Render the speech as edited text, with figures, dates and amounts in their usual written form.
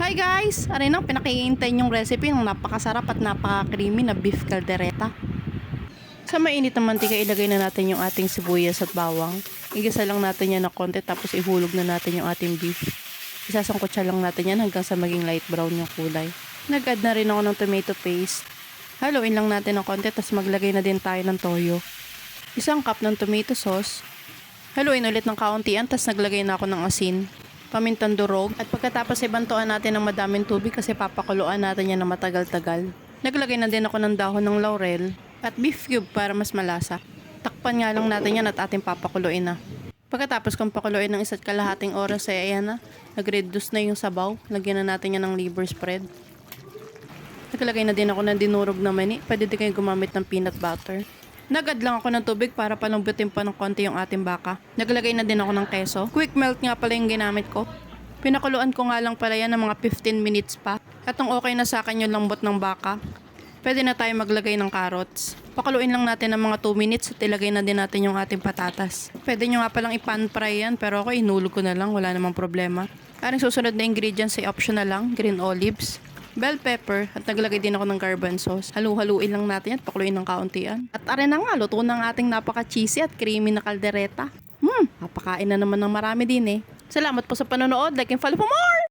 Hi guys! Aray nang pinakihintay yung recipe ng napakasarap at napaka-creamy na beef caldereta. Sa mainit na mantika, ilagay na natin yung ating sibuyas at bawang. Igisa lang natin yan ng konti tapos ihulog na natin yung ating beef. Isasangkutsa lang natin yan hanggang sa maging light brown yung kulay. Nag-add na rin ako ng tomato paste. Haluin lang natin ng konti tapos maglagay na din tayo ng toyo. Isang cup ng tomato sauce. Haluin ulit ng kauntian tapos naglagay na ako ng asin, pamintang durog, at pagkatapos ibantuan natin ng madaming tubig kasi papakuluan natin yan na matagal-tagal. Naglagay na din ako ng dahon ng laurel at beef cube para mas malasa. Takpan nga lang natin yan at ating papakuluin na. Pagkatapos kong pakuluin ng 1.5 oras ay ayan na, nag-reduce na yung sabaw. Lagyan na natin yan ng liver spread. Naglagay na din ako ng dinurog na mani. Pwede din kayo gumamit ng peanut butter. Nag-add lang ako ng tubig para palambutin pa ng konti yung ating baka. Naglagay na din ako ng keso. Quick melt nga pala yung ginamit ko. Pinakuluan ko nga lang pala yan ng mga 15 minutes pa. At nung okay na sa akin yung lambot ng baka, pwede na tayo maglagay ng carrots. Pakuluin lang natin ng mga 2 minutes at ilagay na din natin yung ating patatas. Pwede nyo nga palang i-pan fry yan pero ako inulog ko na lang, wala namang problema. Aring susunod na ingredients ay optional lang, green olives, bell pepper, at naglagay din ako ng garban sauce. Halu-haluin lang natin at pakuluin ng kauntian. At arin na nga, luto ng ating napaka-cheesy at creamy na kaldereta. Napakain na naman ng marami din eh. Salamat po sa panonood, like and follow for more!